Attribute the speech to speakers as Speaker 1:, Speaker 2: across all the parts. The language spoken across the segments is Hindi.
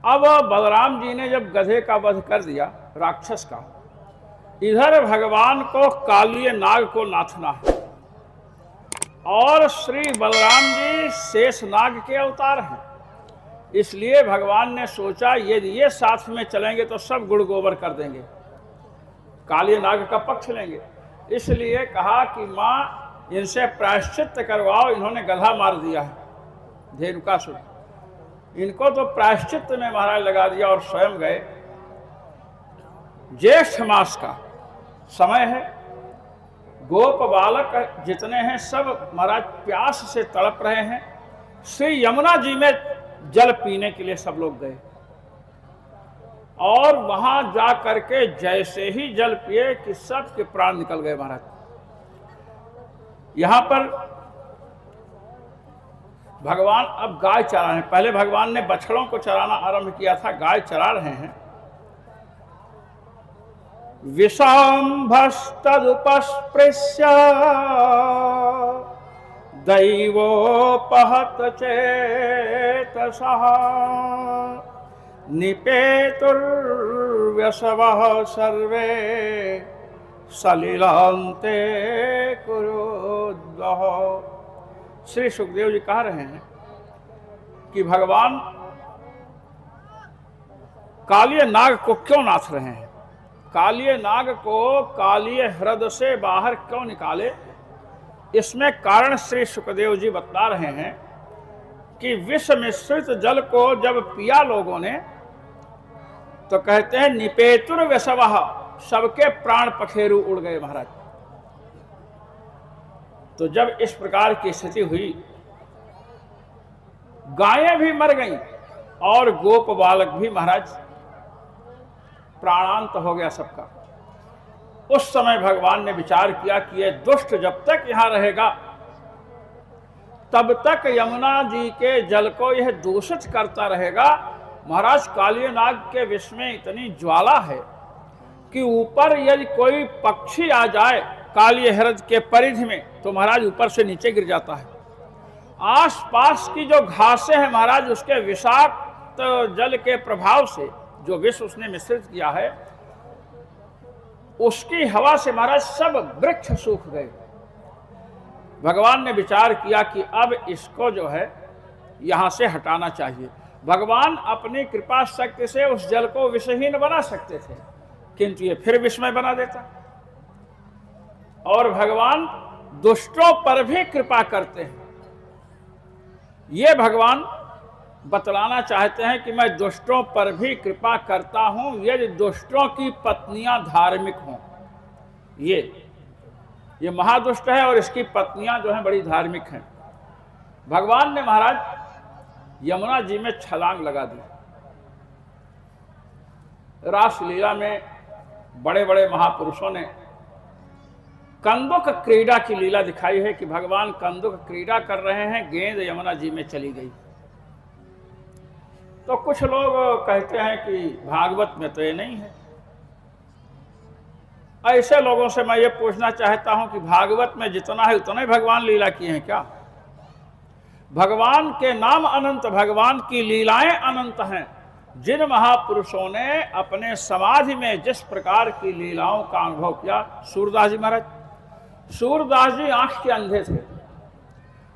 Speaker 1: अब बलराम जी ने जब गधे का वध कर दिया राक्षस का, इधर भगवान को कालिय नाग को नाथना है और श्री बलराम जी शेष नाग के अवतार हैं। इसलिए भगवान ने सोचा यदि ये साथ में चलेंगे तो सब गुड़ गोबर कर देंगे, कालिय नाग का पक्ष लेंगे। इसलिए कहा कि माँ इनसे प्रायश्चित करवाओ, इन्होंने गधा मार दिया है धेनुकासुर, इनको तो प्रायश्चित में महाराज लगा दिया। और स्वयं गए। ज्येष्ठ मास का समय है, गोप बालक जितने हैं सब महाराज प्यास से तड़प रहे हैं। श्री यमुना जी में जल पीने के लिए सब लोग गए और वहां जा करके जैसे ही जल पिए कि सबके प्राण निकल गए महाराज। यहां पर भगवान अब गाय चरा रहे हैं। पहले भगवान ने बछड़ों को चराना आरंभ किया था, गाय चरा रहे हैं। विषाम्भस्तदुपस्पृश्य दैवोपहत चेतसः निपेतुर्व्यसवः सर्वे सलिलान्ते कुरुद्वः। श्री सुखदेव जी कह रहे हैं कि भगवान कालिय नाग को क्यों नाथ रहे हैं, कालिय नाग को कालिय हृदय से बाहर क्यों निकाले। इसमें कारण श्री सुखदेव जी बता रहे हैं कि विष मिश्रित जल को जब पिया लोगों ने तो कहते हैं निपेतुर व्यसवः, सबके प्राण पखेरु उड़ गए महाराज। तो जब इस प्रकार की स्थिति हुई, गायें भी मर गईं और गोप बालक भी महाराज प्राणांत हो गया सबका। उस समय भगवान ने विचार किया कि यह दुष्ट जब तक यहां रहेगा तब तक यमुना जी के जल को यह दूषित करता रहेगा। महाराज कालिय नाग के विष में इतनी ज्वाला है कि ऊपर यदि कोई पक्षी आ जाए कालिय हृदय के परिधि में तो महाराज ऊपर से नीचे गिर जाता है। आसपास की जो घासें हैं महाराज उसके विषाक्त जल के प्रभाव से जो विष उसने मिश्रित किया है उसकी हवा से महाराज सब वृक्ष सूख गए। भगवान ने विचार किया कि अब इसको जो है यहां से हटाना चाहिए। भगवान अपनी कृपा शक्ति से उस जल को विषहीन बना सकते थे, किंतु ये फिर विषमय बना देता। और भगवान दुष्टों पर भी कृपा करते हैं। ये भगवान बतलाना चाहते हैं कि मैं दुष्टों पर भी कृपा करता हूं यदि दुष्टों की पत्नियां धार्मिक हों। ये महादुष्ट है और इसकी पत्नियां जो हैं बड़ी धार्मिक हैं। भगवान ने महाराज यमुना जी में छलांग लगा दी। रास लीला में बड़े बड़े महापुरुषों ने कंदुक क्रीड़ा की लीला दिखाई है कि भगवान कंदुक क्रीड़ा कर रहे हैं, गेंद यमुना जी में चली गई। तो कुछ लोग कहते हैं कि भागवत में तो ये नहीं है। ऐसे लोगों से मैं ये पूछना चाहता हूं कि भागवत में जितना है उतना ही भगवान लीला किए हैं क्या? भगवान के नाम अनंत, भगवान की लीलाएं अनंत हैं। जिन महापुरुषों ने अपने समाधि में जिस प्रकार की लीलाओं का अनुभव किया, सूरदास जी महाराज, सूरदास जी आंख के अंधे थे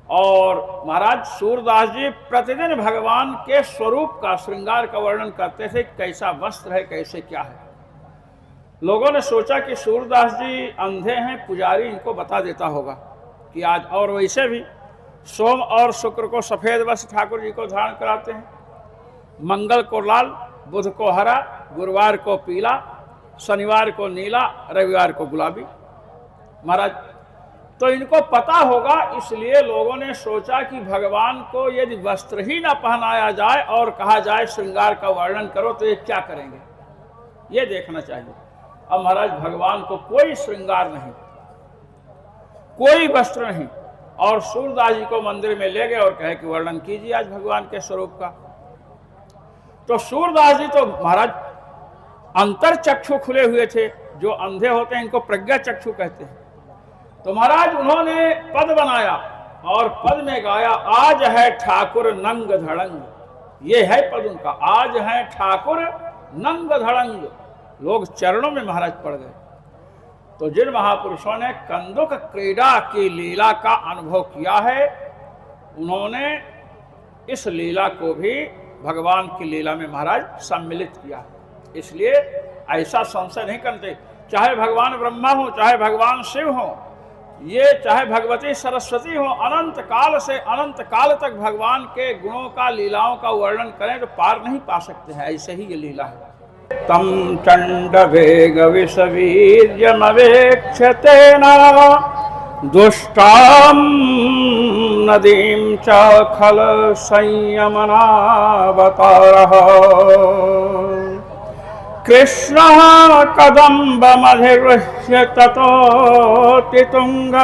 Speaker 1: और महाराज सूरदास जी प्रतिदिन भगवान के स्वरूप का, श्रृंगार का वर्णन करते थे, कैसा वस्त्र है, कैसे क्या है। लोगों ने सोचा कि सूरदास जी अंधे हैं, पुजारी इनको बता देता होगा कि आज। और वैसे भी सोम और शुक्र को सफेद वस्त्र ठाकुर जी को धारण कराते हैं, मंगल को लाल, बुध को हरा, गुरुवार को पीला, शनिवार को नीला, रविवार को गुलाबी। महाराज तो इनको पता होगा, इसलिए लोगों ने सोचा कि भगवान को यदि वस्त्र ही ना पहनाया जाए और कहा जाए श्रृंगार का वर्णन करो तो ये क्या करेंगे, ये देखना चाहिए। अब महाराज भगवान को कोई श्रृंगार नहीं, कोई वस्त्र नहीं, और सूरदास जी को मंदिर में ले गए और कहे कि वर्णन कीजिए आज भगवान के स्वरूप का। तो सूरदास जी तो महाराज अंतर चक्षु खुले हुए थे, जो अंधे होते हैं इनको प्रज्ञा चक्षु कहते हैं। तो महाराज उन्होंने पद बनाया और पद में गाया, आज है ठाकुर नंग धड़ंग, ये है पद उनका। आज है ठाकुर नंग धड़ंग, लोग चरणों में महाराज पड़ गए। तो जिन महापुरुषों ने कंदुक क्रीड़ा की लीला का अनुभव किया है, उन्होंने इस लीला को भी भगवान की लीला में महाराज सम्मिलित किया। इसलिए ऐसा संशय नहीं करते, चाहे भगवान ब्रह्मा हो, चाहे भगवान शिव हो, ये चाहे भगवती सरस्वती हो, अनंत काल से अनंत काल तक भगवान के गुणों का, लीलाओं का वर्णन करें तो पार नहीं पा सकते हैं। ऐसे ही ये लीला है। तम चंड वेग विषवीर्यमवेक्षते न दुष्टाम नदीं च खल संयमनावतारः कृष्ण कदम्बमधिगृह्य ततोऽतितुंग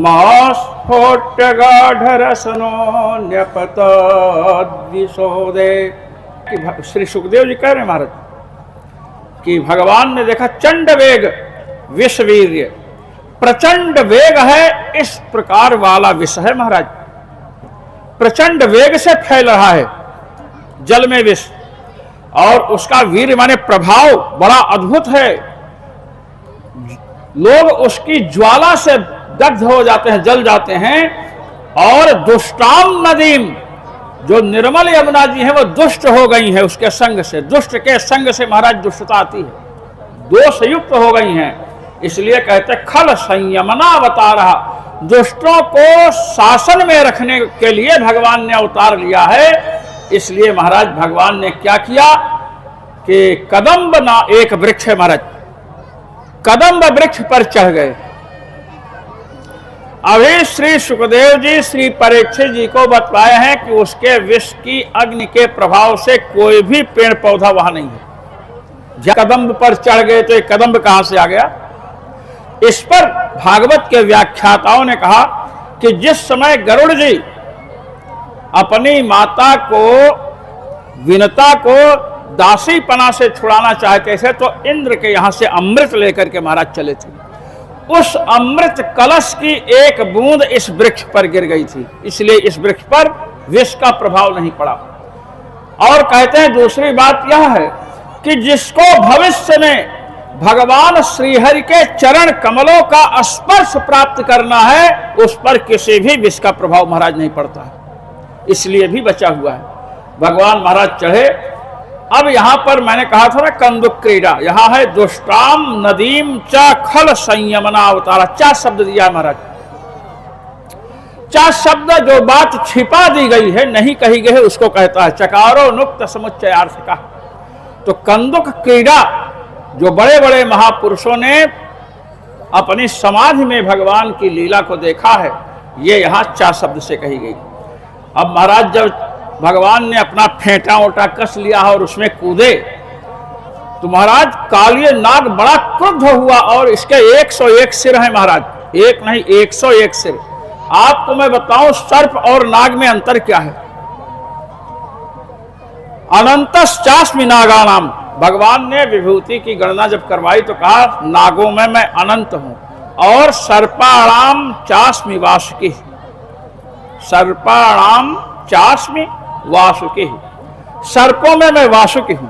Speaker 1: मास्फोट्य गाढरसनो न्यपतद्विशोदे। श्री सुखदेव जी कह रहे हैं महाराज कि भगवान ने देखा चंड वेग विषवीर्य, प्रचंड वेग है, इस प्रकार वाला विष है महाराज, प्रचंड वेग से फैल रहा है जल में विष, और उसका वीर माने प्रभाव बड़ा अद्भुत है। लोग उसकी ज्वाला से दग्ध हो जाते हैं, जल जाते हैं। और दुष्टाम नदीम, जो निर्मल यमुना जी हैं वो दुष्ट हो गई हैं उसके संग से, दुष्ट के संग से महाराज दुष्टता आती है, दोष युक्त हो गई हैं। इसलिए कहते खल संयमना अवतारः, दुष्टों को शासन में रखने के लिए भगवान ने अवतार लिया है। इसलिए महाराज भगवान ने क्या किया कि कदम्ब ना एक वृक्ष है महाराज, कदम्ब वृक्ष पर चढ़ गए। अभी श्री सुखदेव जी श्री परीक्षित जी को बतलाए हैं कि उसके विष की अग्नि के प्रभाव से कोई भी पेड़ पौधा वहां नहीं है। कदम्ब पर चढ़ गए तो एक कदम्ब कहां से आ गया? इस पर भागवत के व्याख्याताओं ने कहा कि जिस समय गरुड़ जी अपनी माता को, विनता को दासीपना से छुड़ाना चाहते थे तो इंद्र के यहां से अमृत लेकर के महाराज चले थे। उस अमृत कलश की एक बूंद इस वृक्ष पर गिर गई थी, इसलिए इस वृक्ष पर विष का प्रभाव नहीं पड़ा। और कहते हैं दूसरी बात यह है कि जिसको भविष्य में भगवान श्रीहरि के चरण कमलों का स्पर्श प्राप्त करना है, उस पर किसी भी विष का प्रभाव महाराज नहीं पड़ता है, इसलिए भी बचा हुआ है। भगवान महाराज चढ़े। अब यहां पर मैंने कहा था ना कंदुक क्रीड़ा, यहां है दुष्टाम नदीम च खल संयमना अवतारा। 4 शब्द दिया महाराज, 4 शब्द जो बात छिपा दी गई है, नहीं कही गई है, उसको कहता है चकारो नुक्त समुच्चयार्थ का। तो कंदुक क्रीड़ा जो बड़े बड़े महापुरुषों ने अपनी समाधि में भगवान की लीला को देखा है, ये यहां 4 शब्द से कही गई। अब महाराज जब भगवान ने अपना फेंटा ओटा कस लिया और उसमें कूदे तो महाराज कालिय नाग बड़ा क्रुद्ध हुआ और इसके 101 सिर हैं महाराज, एक नहीं 101 सिर। आपको मैं बताऊं सर्प और नाग में अंतर क्या है। अनंतस चास्मि नागानाम, भगवान ने विभूति की गणना जब करवाई तो कहा नागों में मैं अनंत हूं, और सर्पाणाम चास्मि वासुकी, सर्पाणाम चास्मि वासुकी, सर्पों में मैं वासुकी हूं।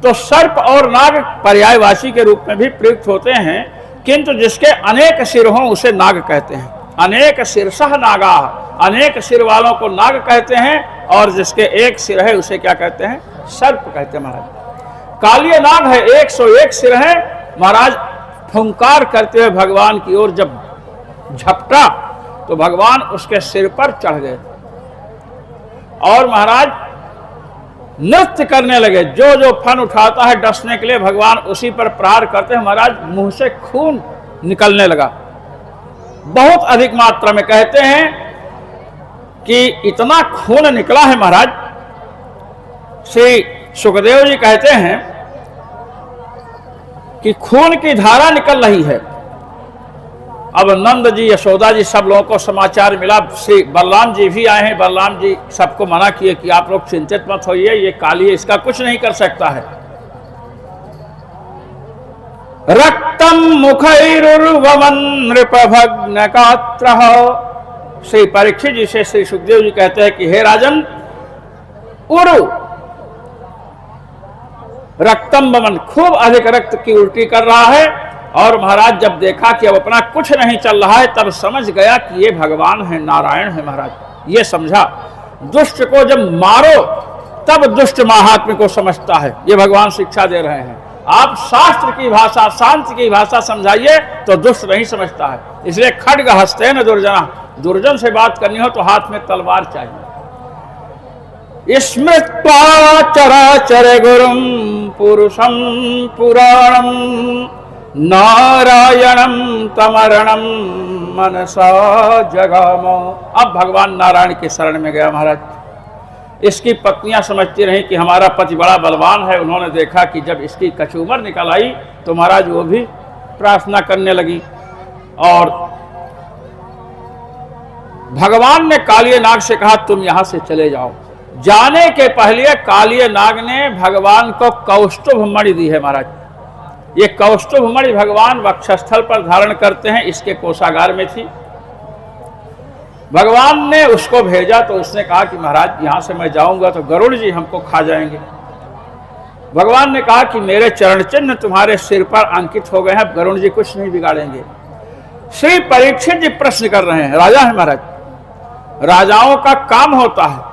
Speaker 1: तो सर्प और नाग पर्यायवाची के रूप में भी प्रयुक्त होते हैं, किंतु जिसके अनेक सिर हों उसे नाग कहते हैं। अनेक सिरसह नागा, अनेक सिर वालों को नाग कहते हैं, और जिसके एक सिर है उसे क्या कहते हैं? सर्प कहते हैं महाराज। कालिय नाग है, 101 सिर है। महाराज फुंकार करते हुए भगवान की ओर जब झपटा तो भगवान उसके सिर पर चढ़ गए और महाराज नृत्य करने लगे। जो जो फन उठाता है डसने के लिए भगवान उसी पर प्रहार करते हैं। महाराज मुंह से खून निकलने लगा बहुत अधिक मात्रा में। कहते हैं कि इतना खून निकला है महाराज, श्री सुखदेव जी कहते हैं कि खून की धारा निकल रही है। अब नंद जी, यशोदा जी, सब लोगों को समाचार मिला। श्री बलराम जी भी आए हैं। बलराम जी सबको मना किए कि आप लोग चिंतित मत होइए, ये कालिय इसका कुछ नहीं कर सकता है। रक्तम मुखैरुर्वमन नृपभग्न गात्रः। श्री परीक्षित जी से श्री सुखदेव जी कहते हैं कि हे राजन, उड़ू रक्तम बमन, खूब अधिक रक्त की उल्टी कर रहा है। और महाराज जब देखा कि अब अपना कुछ नहीं चल रहा है, तब समझ गया कि ये भगवान है, नारायण है। महाराज ये समझा, दुष्ट को जब मारो तब दुष्ट महात्मा को समझता है। ये भगवान शिक्षा दे रहे हैं। आप शास्त्र की भाषा, शांति की भाषा समझाइए तो दुष्ट नहीं समझता है। इसलिए खड्ग हस्ते न दुर्जना, दुर्जन से बात करनी हो तो हाथ में तलवार चाहिए। स्मृत्वा चराचर गुरुम पुरुषम पुराणम नारायणम तमरणम मनसा जगाम। अब भगवान नारायण के शरण में गया महाराज। इसकी पत्नियां समझती रहीं कि हमारा पति बड़ा बलवान है। उन्होंने देखा कि जब इसकी कचूमर निकल आई तो महाराज वो भी प्रार्थना करने लगी। और भगवान ने कालिय नाग से कहा तुम यहां से चले जाओ। जाने के पहले कालिय नाग ने भगवान को कौस्तुभ मणि दी है। महाराज ये कौस्तुभ मणि भगवान वक्षस्थल पर धारण करते हैं, इसके कोषागार में थी। भगवान ने उसको भेजा तो उसने कहा कि महाराज यहां से मैं जाऊंगा तो गरुड़ जी हमको खा जाएंगे। भगवान ने कहा कि मेरे चरण चिन्ह तुम्हारे सिर पर अंकित हो गए हैं, गरुड़ जी कुछ नहीं बिगाड़ेंगे। श्री परीक्षित जी प्रश्न कर रहे हैं, राजा है महाराज, राजाओं का काम होता है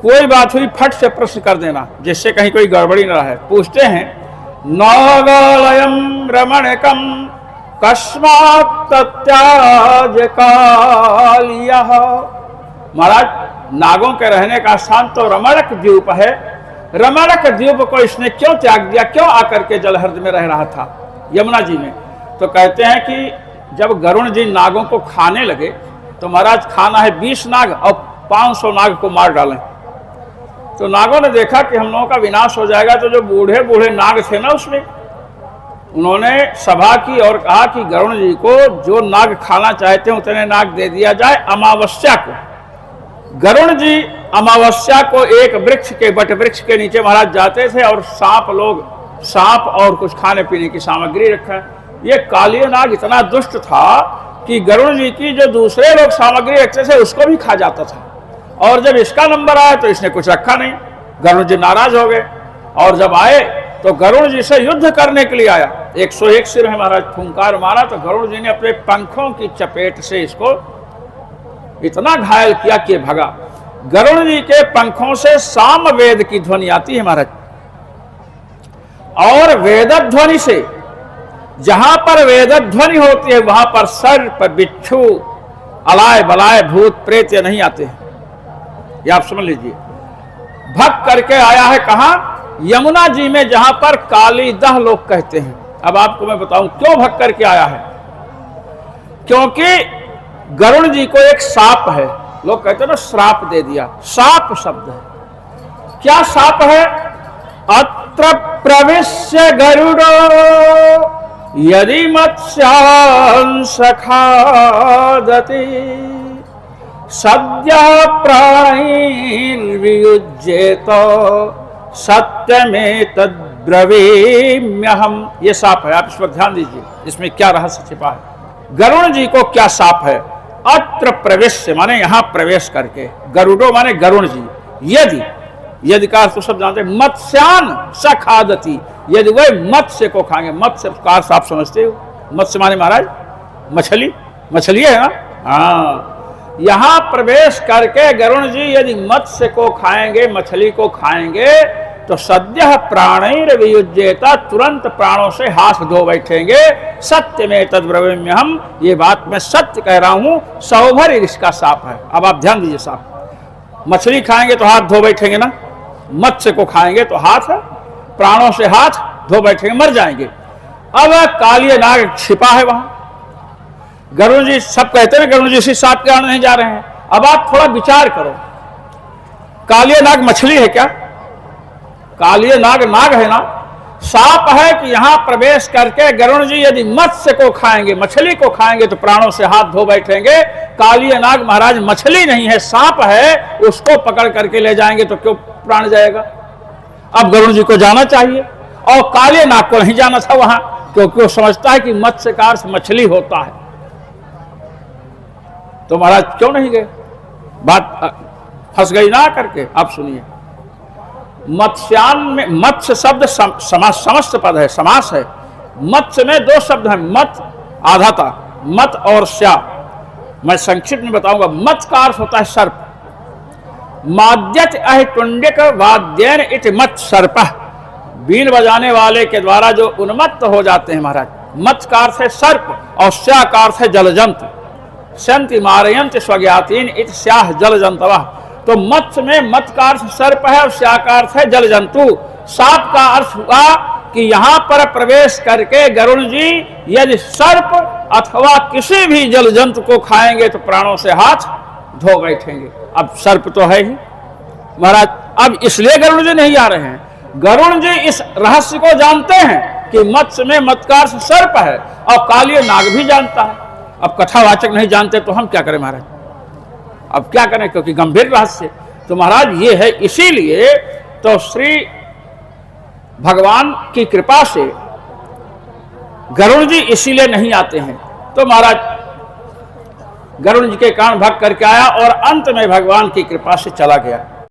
Speaker 1: कोई बात हुई फट से प्रश्न कर देना जिससे कहीं कोई गड़बड़ी न रहे। पूछते हैं नागालयम रमणकम कस्मात् तत्याज कालियः। महाराज नागों के रहने का स्थान तो रमणक द्वीप है। रमणक द्वीप को इसने क्यों त्याग दिया, क्यों आकर के जलहृद में रह रहा था यमुना जी में? तो कहते हैं कि जब गरुण जी नागों को खाने लगे तो महाराज खाना है 20 नाग और 500 नाग को मार डालें। तो नागों ने देखा कि हम लोगों का विनाश हो जाएगा, तो जो बूढ़े बूढ़े नाग थे ना उसमें उन्होंने सभा की और कहा कि गरुण जी को जो नाग खाना चाहते हैं उतने नाग दे दिया जाए। अमावस्या को गरुण जी अमावस्या को एक वृक्ष के बट वृक्ष के नीचे महाराज जाते थे और सांप और कुछ खाने पीने की सामग्री रखा। ये कालिय नाग इतना दुष्ट था कि गरुण जी की जो दूसरे लोग सामग्री रखते थे उसको भी खा जाता था। और जब इसका नंबर आया तो इसने कुछ रखा नहीं। गरुण जी नाराज हो गए और जब आए तो गरुण जी से युद्ध करने के लिए आया। 101 सिर है महाराज, फुंकार मारा तो गरुण जी ने अपने पंखों की चपेट से इसको इतना घायल किया कि भगा। गरुण जी के पंखों से साम वेद की ध्वनि आती है महाराज, और वेद ध्वनि से जहां पर वेद ध्वनि होती है वहां पर सर्प बिच्छू अलाय बलाय भूत प्रेत ये नहीं आते हैं। ये आप समझ लीजिए। भग करके आया है कहां? यमुना जी में, जहां पर कालीदह लोग कहते हैं। अब आपको मैं बताऊं क्यों भग करके आया है। क्योंकि गरुण जी को एक साप है, लोग कहते हैं ना श्राप दे दिया। साप शब्द है, क्या साप है? अत्र प्रविश्य गरुड़ो यदि मत्स्यांश खादति सद्य प्राणिर्वियुज्येत सत्यमेतद्ब्रवीम्यहम्। ये साप है, आप इस पर ध्यान दीजिए, इसमें क्या रहस्य छिपा है। गरुण जी को क्या साप है? अत्र प्रवेश माने यहां प्रवेश करके, गरुड़ो माने गरुण जी, यदि का तो सब जानते हैं, मत्स्यान सखादति, यदि वह मत्स्य को खाएंगे। मत्स्य का आप समझते हो, मत्स्य माने महाराज मछली है ना। हाँ, यहां प्रवेश करके गरुण जी यदि मत्स्य को खाएंगे, मछली को खाएंगे तो सद्य प्राणैर वियुज्येता, तुरंत प्राणों से हाथ धो बैठेंगे। सत्य में तद्ब्रवीम्यहम्, ये बात मैं सत्य कह रहा हूं। सौभर इसका साप है। अब आप ध्यान दीजिए, साप मछली खाएंगे तो हाथ धो बैठेंगे ना, मत्स्य को खाएंगे तो हाथ प्राणों से हाथ धो बैठेंगे, मर जाएंगे। अब कालिय नाग छिपा है वहां। गरुण जी सब कहते हैं गरुण जी साप के आने नहीं जा रहे हैं। अब आप थोड़ा विचार करो, कालिय नाग मछली है क्या? कालिय नाग है ना, साप है कि यहां प्रवेश करके गरुण जी यदि मत्स्य को खाएंगे, मछली को खाएंगे तो प्राणों से हाथ धो बैठेंगे। कालिय नाग महाराज मछली नहीं है, सांप है, उसको पकड़ करके ले जाएंगे तो क्यों प्राण जाएगा? अब गरुण जी को जाना चाहिए और कालिय नाग को नहीं जाना था वहां, क्योंकि वो समझता है कि मत्स्य का अर्थ मछली होता है। तो महाराज क्यों नहीं गए? बात फंस गई ना करके। अब सुनिए, मत्स्यान में मत्स्य शब्द समस्त पद है, समास है। मत्स्य में दो शब्द हैं, मत आधा था, मत और स्या। मैं संक्षिप्त में बताऊंगा। मत का अर्थ होता है सर्प। माद्यत अहितुंडिक वाद्यन इति मत सर्प। बीन बजाने वाले के द्वारा जो उन्मत्त हो जाते हैं महाराज। मत का अर्थ है सर्प और स्या का अर्थ है जलजंतु। संति मारयंत स्वज्ञातीन इति स्याह जलजंतवः। तो मत्स्य में मत का अर्थ सर्प है और स्या का अर्थ है जलजंतु। साप का अर्थ हुआ कि यहां पर प्रवेश करके गरुड़ जी यदि सर्प अथवा किसी भी जल जंतु को खाएंगे तो प्राणों से हाथ धो बैठेंगे। अब सर्प तो है ही महाराज। अब इसलिए गरुड़ जी नहीं आ रहे हैं। गरुड़ जी इस रहस्य को जानते हैं कि मत्स्य में मत्कार से सर्प है और कालिय नाग भी जानता है। अब कथावाचक नहीं जानते तो हम क्या करें महाराज। अब क्या करें, क्योंकि गंभीर रहस्य। तो महाराज ये है, इसीलिए तो श्री भगवान की कृपा से गरुड़ जी इसीलिए नहीं आते हैं। तो महाराज गरुड़ जी के कान भग करके आया और अंत में भगवान की कृपा से चला गया।